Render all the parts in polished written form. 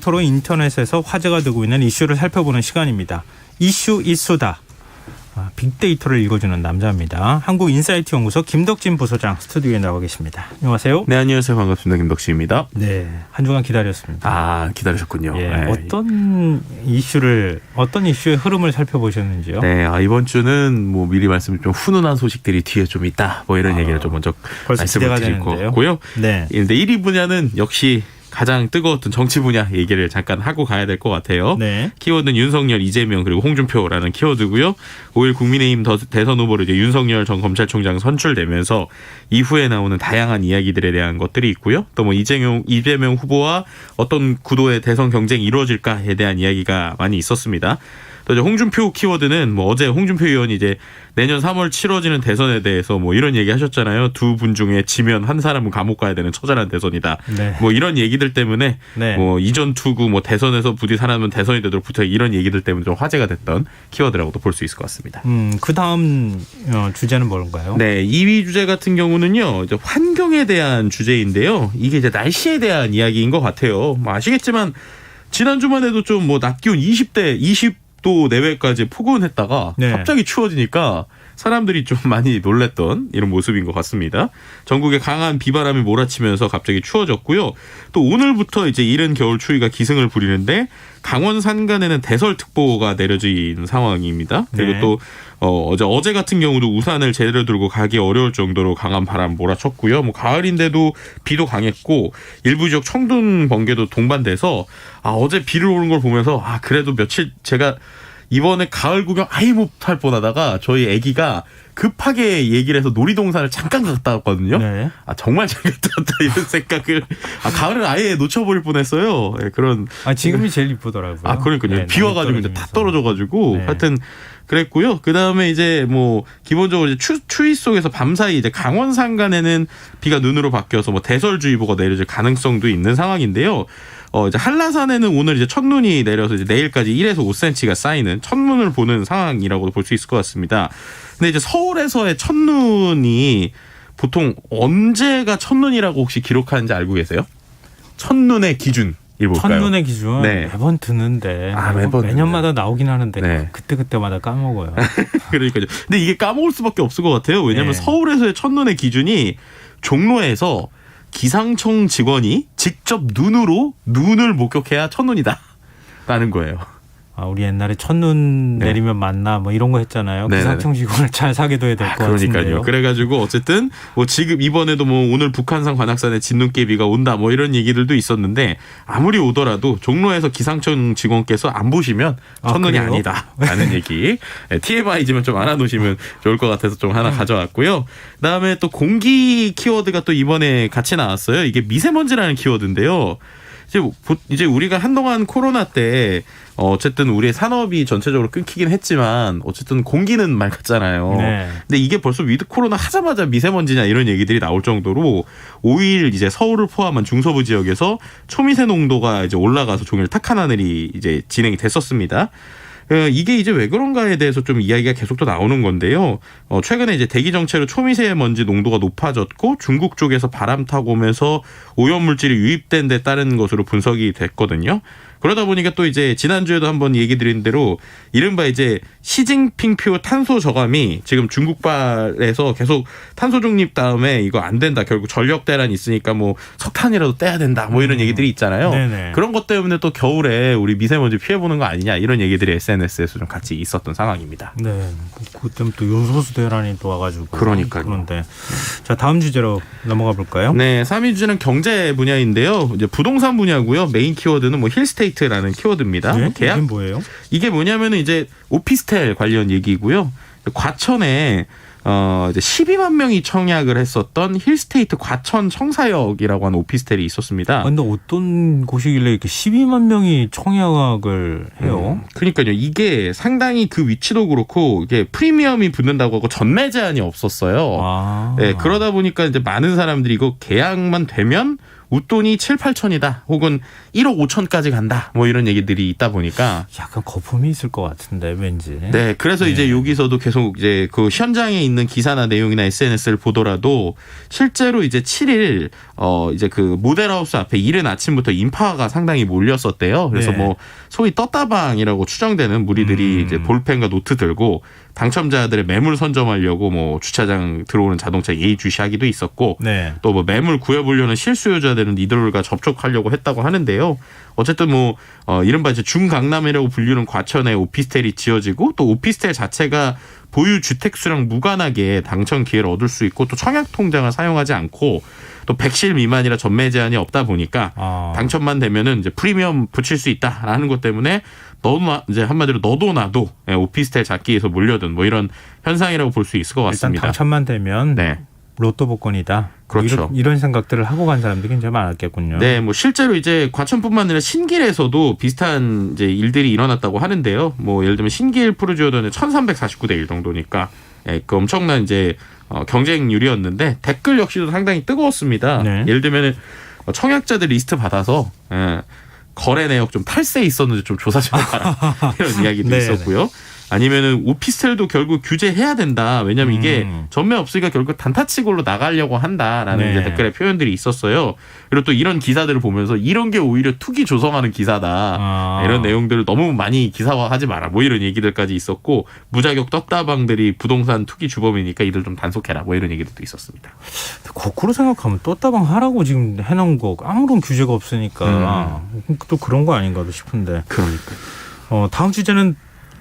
빅데이터로 인터넷에서 화제가 되고 있는 이슈를 살펴보는 시간입니다. 이슈 이수다. 빅데이터를 읽어주는 남자입니다. 한국인사이트 연구소 김덕진 부소장 스튜디오에 나와 계십니다. 안녕하세요. 네, 안녕하세요. 반갑습니다. 김덕진입니다. 네, 한 주간 기다렸습니다. 아, 기다리셨군요. 예, 네. 어떤 이슈의 흐름을 살펴보셨는지요? 네, 이번 주는 뭐 미리 말씀 좀 훈훈한 소식들이 뒤에 좀 있다. 뭐 이런 얘기를 좀 먼저 말씀을 드릴 거고요. 네. 근데 1위 분야는 역시 가장 뜨거웠던 정치 분야 얘기를 잠깐 하고 가야 될 것 같아요. 네. 키워드는 윤석열, 이재명 그리고 홍준표라는 키워드고요. 5일 국민의힘 대선 후보로 이제 윤석열 전 검찰총장 선출되면서 이후에 나오는 다양한 이야기들에 대한 것들이 있고요. 또 뭐 이재명 후보와 어떤 구도의 대선 경쟁이 이루어질까에 대한 이야기가 많이 있었습니다. 또 이제 홍준표 키워드는 뭐 어제 홍준표 의원이 이제 내년 3월 치러지는 대선에 대해서 뭐 이런 얘기 하셨잖아요. 두 분 중에 지면 한 사람은 감옥 가야 되는 처절한 대선이다. 네. 뭐 이런 얘기들 때문에 네. 뭐 이전 투구 뭐 대선에서 부디 사람은 대선이 되도록 붙어 이런 얘기들 때문에 좀 화제가 됐던 키워드라고도 볼 수 있을 것 같습니다. 그 다음 주제는 뭔가요? 네, 2위 주제 같은 경우는요. 이제 환경에 대한 주제인데요. 이게 이제 날씨에 대한 이야기인 것 같아요. 뭐 아시겠지만 지난 주만 해도 좀 뭐 낮 기온 20도 내외까지 포근했다가 네. 갑자기 추워지니까 사람들이 좀 많이 놀랬던 이런 모습인 것 같습니다. 전국에 강한 비바람이 몰아치면서 갑자기 추워졌고요. 또 오늘부터 이제 이른 겨울 추위가 기승을 부리는데 강원 산간에는 대설특보가 내려진 상황입니다. 그리고 네. 또 어제 같은 경우도 우산을 제대로 들고 가기 어려울 정도로 강한 바람 몰아쳤고요. 뭐 가을인데도 비도 강했고 일부 지역 청둔 번개도 동반돼서 어제 비를 오는 걸 보면서 그래도 며칠 제가 이번에 가을 구경 아예 못할 뻔하다가 저희 아기가 급하게 얘기를 해서 놀이동산을 잠깐 갔다 왔거든요. 네. 정말 잘 갔다 왔다 이런 생각을 가을을 아예 놓쳐버릴 뻔했어요. 네, 그런 지금이 제일 이쁘더라고요. 그러니까요. 네, 비 와가지고 이제 다 떨어져가지고 네. 하여튼 그랬고요. 그 다음에 이제 뭐 기본적으로 이제 추위 속에서 밤사이 이제 강원 산간에는 비가 눈으로 바뀌어서 뭐 대설주의보가 내려질 가능성도 있는 상황인데요. 이제 한라산에는 오늘 이제 첫눈이 내려서 이제 내일까지 1에서 5cm가 쌓이는 첫눈을 보는 상황이라고도 볼 수 있을 것 같습니다. 근데 이제 서울에서의 첫눈이 보통 언제가 첫눈이라고 혹시 기록하는지 알고 계세요? 첫눈의 기준. 첫눈의 기준 네. 매번 듣는데 매번 매년마다 나오긴 하는데 네. 그때마다 까먹어요. 그러니까요. 근데 이게 까먹을 수밖에 없을 것 같아요. 왜냐하면 네. 서울에서의 첫눈의 기준이 종로에서 기상청 직원이 직접 눈으로 눈을 목격해야 첫눈이다 라는 거예요. 우리 옛날에 첫눈 네. 내리면 만나 뭐 이런 거 했잖아요. 네네. 기상청 직원을 잘 사귀어야 될 것 같은데요. 그러니까요. 그래가지고 어쨌든 뭐 지금 이번에도 뭐 오늘 북한산 관악산에 진눈깨비가 온다 뭐 이런 얘기들도 있었는데 아무리 오더라도 종로에서 기상청 직원께서 안 보시면 첫눈이 아니다 라는 얘기. 네, TMI지만 좀 알아놓으시면 좋을 것 같아서 좀 하나 가져왔고요. 그다음에 또 공기 키워드가 또 이번에 같이 나왔어요. 이게 미세먼지라는 키워드인데요. 이제 우리가 한동안 코로나 때 어쨌든 우리의 산업이 전체적으로 끊기긴 했지만 어쨌든 공기는 맑았잖아요. 네. 근데 이게 벌써 위드 코로나 하자마자 미세먼지냐 이런 얘기들이 나올 정도로 5일 이제 서울을 포함한 중서부 지역에서 초미세 농도가 이제 올라가서 종일 탁한 하늘이 이제 진행이 됐었습니다. 이게 이제 왜 그런가에 대해서 좀 이야기가 계속 또 나오는 건데요. 최근에 이제 대기 정체로 초미세먼지 농도가 높아졌고 중국 쪽에서 바람 타고 오면서 오염물질이 유입된 데 따른 것으로 분석이 됐거든요. 그러다 보니까 또 이제 지난주에도 한번 얘기 드린 대로 이른바 이제 시진핑표 탄소 저감이 지금 중국발에서 계속 탄소 중립 다음에 이거 안 된다. 결국 전력 대란이 있으니까 뭐 석탄이라도 떼야 된다. 뭐 이런 얘기들이 있잖아요. 네네. 그런 것 때문에 또 겨울에 우리 미세먼지 피해보는 거 아니냐 이런 얘기들이 SNS에서 좀 같이 있었던 상황입니다. 네. 그때는 또 요소수 대란이 또 와가지고. 그러니까요. 그런데 자, 다음 주제로 넘어가 볼까요? 네, 3위 주제는 경제 분야인데요. 이제 부동산 분야고요. 메인 키워드는 뭐 힐스테이트라는 키워드입니다. 네? 계약 이게 뭐예요? 이게 뭐냐면은 이제 오피스텔 관련 얘기고요. 과천에 이제 12만 명이 청약을 했었던 힐스테이트 과천 청사역이라고 하는 오피스텔이 있었습니다. 근데 어떤 곳이길래 이렇게 12만 명이 청약을 해요? 그러니까요. 이게 상당히 그 위치도 그렇고 이게 프리미엄이 붙는다고 하고 전매 제한이 없었어요. 네, 그러다 보니까 이제 많은 사람들이 이거 계약만 되면 웃돈이 7, 8천이다. 혹은 1억 5천까지 간다. 뭐 이런 얘기들이 있다 보니까 약간 거품이 있을 것 같은데 왠지. 네, 그래서 이제 여기서도 계속 이제 그 현장에 있는 기사나 내용이나 SNS를 보더라도 실제로 이제 7일 이제 그 모델하우스 앞에 이른 아침부터 인파가 상당히 몰렸었대요. 그래서 네. 뭐 소위 떴다방이라고 추정되는 무리들이 이제 볼펜과 노트 들고 당첨자들의 매물 선점하려고 뭐 주차장 들어오는 자동차 예의주시하기도 있었고 네. 또 뭐 매물 구해보려는 실수요자들은 이들과 접촉하려고 했다고 하는데요. 어쨌든 뭐 이른바 이제 중강남이라고 불리는 과천에 오피스텔이 지어지고 또 오피스텔 자체가 보유 주택 수랑 무관하게 당첨 기회를 얻을 수 있고 또 청약 통장을 사용하지 않고 또 100실 미만이라 전매 제한이 없다 보니까 당첨만 되면은 이제 프리미엄 붙일 수 있다라는 것 때문에 이제 한마디로 너도 나도 오피스텔 잡기에서 몰려든 뭐 이런 현상이라고 볼 수 있을 것 일단 같습니다. 당첨만 되면 네. 로또 복권이다. 그렇죠. 이런 생각들을 하고 간 사람들이 굉장히 많았겠군요. 네, 뭐 실제로 이제 과천뿐만 아니라 신길에서도 비슷한 이제 일들이 일어났다고 하는데요. 뭐 예를 들면 신길 푸르지오던의 1349대 1 정도니까 그 엄청난 이제 경쟁률이었는데 댓글 역시도 상당히 뜨거웠습니다. 네. 예를 들면은 청약자들 리스트 받아서 거래 내역 좀 탈세 있었는지 좀 조사 좀 해봐라 이런 이야기도 네, 있었고요. 아니면은 오피스텔도 결국 규제해야 된다. 왜냐하면 이게 전매 없으니까 결국 단타치골로 나가려고 한다라는 네. 이제 댓글의 표현들이 있었어요. 그리고 또 이런 기사들을 보면서 이런 게 오히려 투기 조성하는 기사다. 이런 내용들을 너무 많이 기사화하지 마라. 뭐 이런 얘기들까지 있었고 무자격 떴다방들이 부동산 투기 주범이니까 이들 좀 단속해라. 뭐 이런 얘기들도 있었습니다. 거꾸로 생각하면 떴다방 하라고 지금 해놓은 거 아무런 규제가 없으니까 또 그런 거 아닌가도 싶은데. 그러니까요. 다음 주제는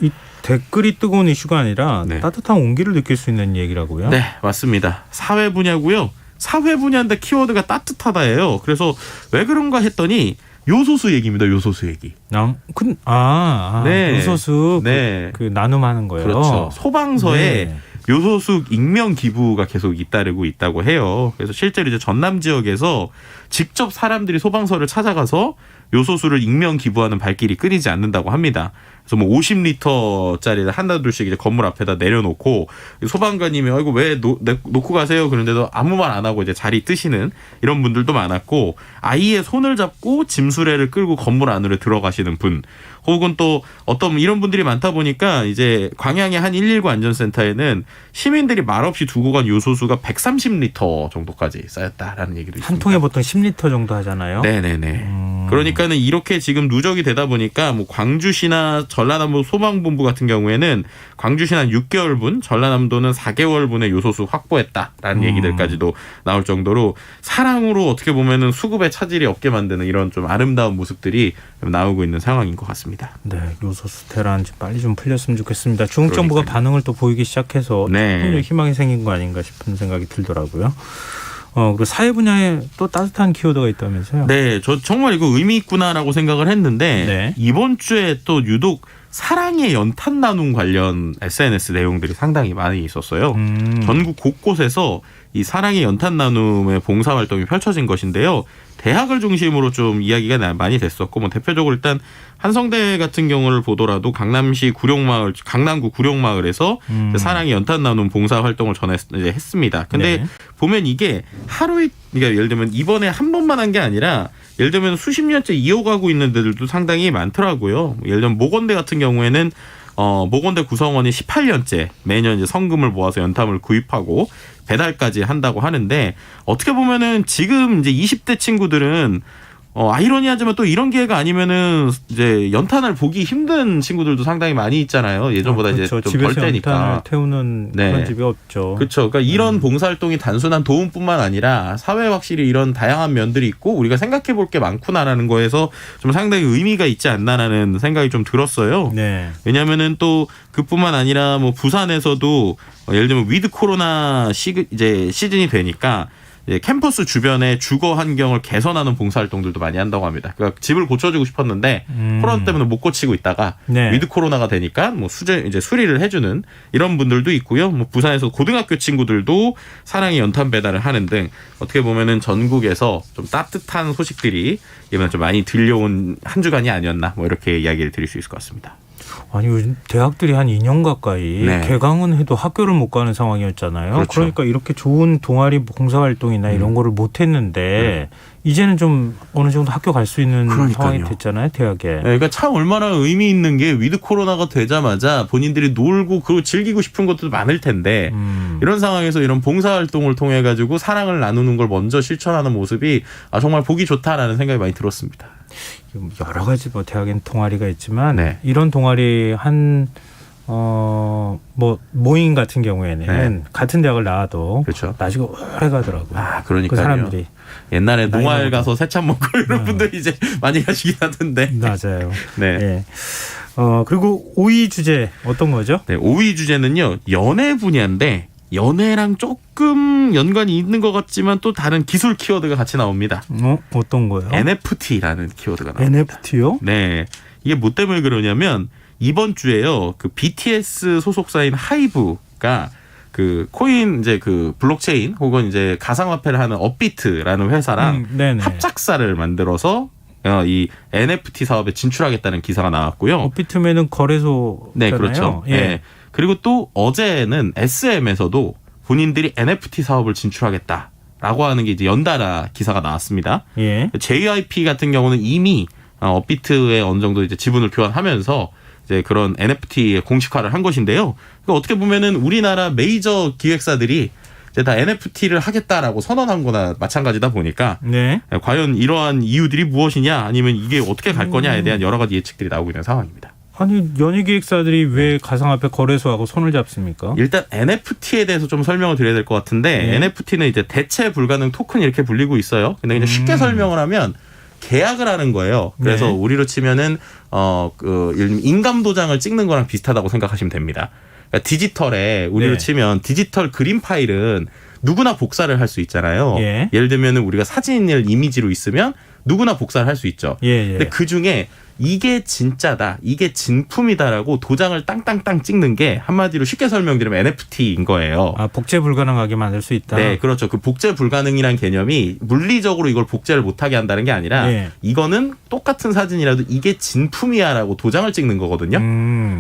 이 댓글이 뜨거운 이슈가 아니라 네. 따뜻한 온기를 느낄 수 있는 얘기라고요? 네, 맞습니다. 사회 분야고요. 사회 분야인데 키워드가 따뜻하다예요. 그래서 왜 그런가 했더니 요소수 얘기입니다. 요소수 얘기. 네. 요소수 네. 그 나눔하는 거예요. 그렇죠. 소방서에 네. 요소수 익명 기부가 계속 잇따르고 있다고 해요. 그래서 실제로 이제 전남 지역에서 직접 사람들이 소방서를 찾아가서 요소수를 익명 기부하는 발길이 끊이지 않는다고 합니다. 그래서 뭐 50리터짜리를 하나둘씩 이제 건물 앞에다 내려놓고 소방관님이 아이고 왜 놓고 가세요? 그런데도 아무 말 안 하고 이제 자리 뜨시는 이런 분들도 많았고 아이의 손을 잡고 짐수레를 끌고 건물 안으로 들어가시는 분 혹은 또 어떤 이런 분들이 많다 보니까 이제 광양의 한 119 안전센터에는 시민들이 말없이 두고 간 요소수가 130리터 정도까지 쌓였다라는 얘기도 있습니다. 한 통에 보통 10리터 정도 하잖아요. 네네네. 그러니까는 이렇게 지금 누적이 되다 보니까 뭐 광주시나 전라남도 소방본부 같은 경우에는 광주시는 한 6개월분, 전라남도는 4개월분의 요소수 확보했다라는 얘기들까지도 나올 정도로 사랑으로 어떻게 보면은 수급에 차질이 없게 만드는 이런 좀 아름다운 모습들이 나오고 있는 상황인 것 같습니다. 네, 요소수 테란 빨리 좀 풀렸으면 좋겠습니다. 중국 정부가 그러니까요. 반응을 또 보이기 시작해서 네. 희망이 생긴 거 아닌가 싶은 생각이 들더라고요. 그리고 사회 분야에 또 따뜻한 키워드가 있다면서요? 네, 저 정말 이거 의미 있구나라고 생각을 했는데 네. 이번 주에 또 유독 사랑의 연탄 나눔 관련 SNS 내용들이 상당히 많이 있었어요. 전국 곳곳에서 이 사랑의 연탄 나눔의 봉사활동이 펼쳐진 것인데요. 대학을 중심으로 좀 이야기가 많이 됐었고 뭐 대표적으로 일단 한성대 같은 경우를 보더라도 강남시 구룡마을 강남구 구룡마을에서 사랑의 연탄 나눔 봉사 활동을 했습니다. 근데 네. 보면 이게 하루에 그러니까 예를 들면 이번에 한 번만 한 게 아니라 예를 들면 수십 년째 이어가고 있는 데들도 상당히 많더라고요. 예를 들면 모건대 같은 경우에는 모건대 구성원이 18년째 매년 이제 성금을 모아서 연탄을 구입하고 배달까지 한다고 하는데 어떻게 보면은 지금 이제 20대 친구들은 아이러니하지만 또 이런 기회가 아니면은 이제 연탄을 보기 힘든 친구들도 상당히 많이 있잖아요. 예전보다 그렇죠. 이제 좀 집에서 덜 때니까. 연탄을 태우는 네. 그런 집이 없죠. 그렇죠. 그러니까 이런 봉사활동이 단순한 도움뿐만 아니라 사회에 확실히 이런 다양한 면들이 있고 우리가 생각해 볼 게 많구나라는 거에서 좀 상당히 의미가 있지 않나라는 생각이 좀 들었어요. 네. 왜냐하면은 또 그뿐만 아니라 뭐 부산에서도 예를 들면 위드 코로나 이제 시즌이 되니까 캠퍼스 주변의 주거 환경을 개선하는 봉사활동들도 많이 한다고 합니다. 그러니까 집을 고쳐주고 싶었는데 코로나 때문에 못 고치고 있다가 네. 위드 코로나가 되니까 뭐 이제 수리를 해주는 이런 분들도 있고요. 뭐 부산에서 고등학교 친구들도 사랑의 연탄 배달을 하는 등 어떻게 보면은 전국에서 좀 따뜻한 소식들이 이번에 좀 많이 들려온 한 주간이 아니었나 뭐 이렇게 이야기를 드릴 수 있을 것 같습니다. 아니 요즘 대학들이 한 2년 가까이 네. 개강은 해도 학교를 못 가는 상황이었잖아요. 그렇죠. 그러니까 이렇게 좋은 동아리 봉사활동이나 이런 거를 못 했는데 이제는 좀 어느 정도 학교 갈 수 있는 그러니까요. 상황이 됐잖아요. 대학에. 네, 그러니까 참 얼마나 의미 있는 게 위드 코로나가 되자마자 본인들이 놀고 그리고 즐기고 싶은 것도 많을 텐데 이런 상황에서 이런 봉사활동을 통해 가지고 사랑을 나누는 걸 먼저 실천하는 모습이 정말 보기 좋다라는 생각이 많이 들었습니다. 여러 가지 뭐 대학엔 동아리가 있지만 네. 이런 동아리 뭐 모임 같은 경우에는 네. 같은 대학을 나와도 그렇죠. 나중에 오래 가더라고요. 그러니까요. 그 사람들이. 옛날에 나이 농활 먹어도. 가서 세참 먹고 이런 분들이 이제 많이 가시긴 하던데. 맞아요. 네. 예. 그리고 5위 주제 어떤 거죠? 네, 5위 주제는요. 연애 분야인데 연애랑 조금 연관이 있는 것 같지만 또 다른 기술 키워드가 같이 나옵니다. 어떤 거요? NFT라는 키워드가 나옵니다. NFT요? 네. 이게 뭐 때문에 그러냐면 이번 주에요. 그 BTS 소속사인 하이브가 그 코인 이제 그 블록체인 혹은 이제 가상화폐를 하는 업비트라는 회사랑 네네. 합작사를 만들어서 이 NFT 사업에 진출하겠다는 기사가 나왔고요. 업비트면은 거래소잖아요. 네, 그렇죠. 예. 네. 그리고 또 어제는 SM에서도 본인들이 NFT 사업을 진출하겠다라고 하는 게 이제 연달아 기사가 나왔습니다. 예. JYP 같은 경우는 이미 업비트에 어느 정도 이제 지분을 교환하면서 이제 그런 NFT의 공식화를 한 것인데요. 그러니까 어떻게 보면은 우리나라 메이저 기획사들이 이제 다 NFT를 하겠다라고 선언한 거나 마찬가지다 보니까 네. 과연 이러한 이유들이 무엇이냐 아니면 이게 어떻게 갈 거냐에 대한 여러 가지 예측들이 나오고 있는 상황입니다. 아니 연예기획사들이 왜 가상화폐 거래소하고 손을 잡습니까? 일단 NFT에 대해서 좀 설명을 드려야 될 것 같은데 네. NFT는 이제 대체 불가능 토큰 이렇게 불리고 있어요. 근데 그냥 쉽게 설명을 하면 계약을 하는 거예요. 그래서 네. 우리로 치면은 예를 들면 인감 도장을 찍는 거랑 비슷하다고 생각하시면 됩니다. 그러니까 디지털에 우리로 네. 치면 디지털 그림 파일은 누구나 복사를 할 수 있잖아요. 예. 예를 들면은 우리가 사진을 이미지로 있으면 누구나 복사를 할 수 있죠. 예. 근데 그 중에 이게 진짜다, 이게 진품이다라고 도장을 땅땅땅 찍는 게 한마디로 쉽게 설명드리면 NFT인 거예요. 복제 불가능하게 만들 수 있다. 네, 그렇죠. 그 복제 불가능이란 개념이 물리적으로 이걸 복제를 못하게 한다는 게 아니라 예. 이거는 똑같은 사진이라도 이게 진품이야라고 도장을 찍는 거거든요.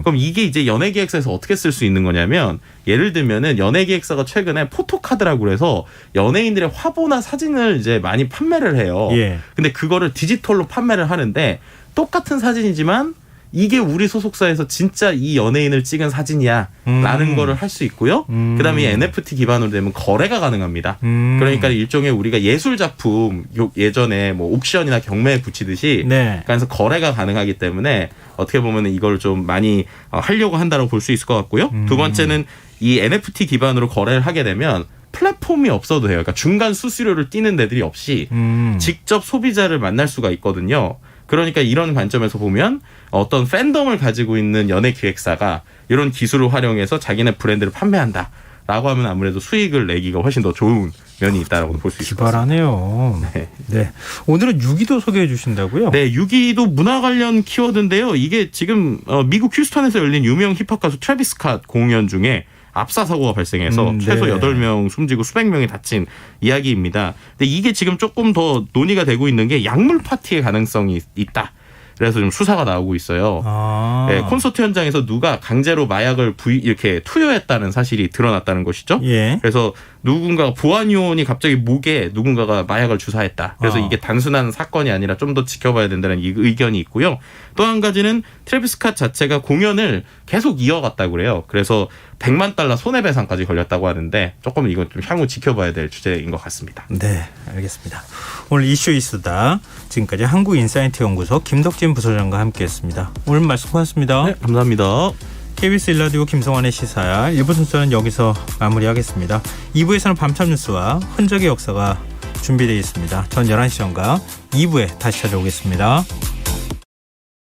그럼 이게 이제 연예기획사에서 어떻게 쓸 수 있는 거냐면 예를 들면은 연예기획사가 최근에 포토카드라고 그래서 연예인들의 화보나 사진을 이제 많이 판매를 해요. 예. 근데 그거를 디지털로 판매를 하는데 똑같은 사진이지만 이게 우리 소속사에서 진짜 이 연예인을 찍은 사진이야 라는 거를 할 수 있고요. 그다음에 이 NFT 기반으로 되면 거래가 가능합니다. 그러니까 일종의 우리가 예술 작품 예전에 뭐 옥션이나 경매에 붙이듯이 네. 그래서 거래가 가능하기 때문에 어떻게 보면 이걸 좀 많이 하려고 한다고 볼 수 있을 것 같고요. 두 번째는 이 NFT 기반으로 거래를 하게 되면 플랫폼이 없어도 돼요. 그러니까 중간 수수료를 띄는 데들이 없이 직접 소비자를 만날 수가 있거든요. 그러니까 이런 관점에서 보면 어떤 팬덤을 가지고 있는 연예 기획사가 이런 기술을 활용해서 자기네 브랜드를 판매한다라고 하면 아무래도 수익을 내기가 훨씬 더 좋은 면이 있다고 볼 수 있을 것 같습니다. 기발하네요. 네. 네. 오늘은 유기도 소개해 주신다고요? 네, 유기도 문화 관련 키워드인데요. 이게 지금 미국 휴스턴에서 열린 유명 힙합 가수 트래비스 스캇 공연 중에 압사 사고가 발생해서 최소 네. 8명 숨지고 수백 명이 다친 이야기입니다. 근데 이게 지금 조금 더 논의가 되고 있는 게 약물 파티의 가능성이 있다. 그래서 좀 수사가 나오고 있어요. 네, 콘서트 현장에서 누가 강제로 마약을 이렇게 투여했다는 사실이 드러났다는 것이죠. 예. 그래서 누군가가 보안요원이 갑자기 목에 누군가가 마약을 주사했다. 그래서 이게 단순한 사건이 아니라 좀 더 지켜봐야 된다는 이 의견이 있고요. 또 한 가지는 트래비스 스캇 자체가 공연을 계속 이어갔다고 그래요. 그래서 $100만 손해배상까지 걸렸다고 하는데 조금 이건 좀 향후 지켜봐야 될 주제인 것 같습니다. 네, 알겠습니다. 오늘 이슈 이수다. 지금까지 한국인사이트 연구소 김덕진 부소장과 함께했습니다. 오늘 말씀 고맙습니다. 네, 감사합니다. KBS 일라디오 김성환의 시사야 1부 순서는 여기서 마무리하겠습니다. 2부에서는 밤참 뉴스와 흔적의 역사가 준비되어 있습니다. 전 11시 전과 2부에 다시 찾아오겠습니다.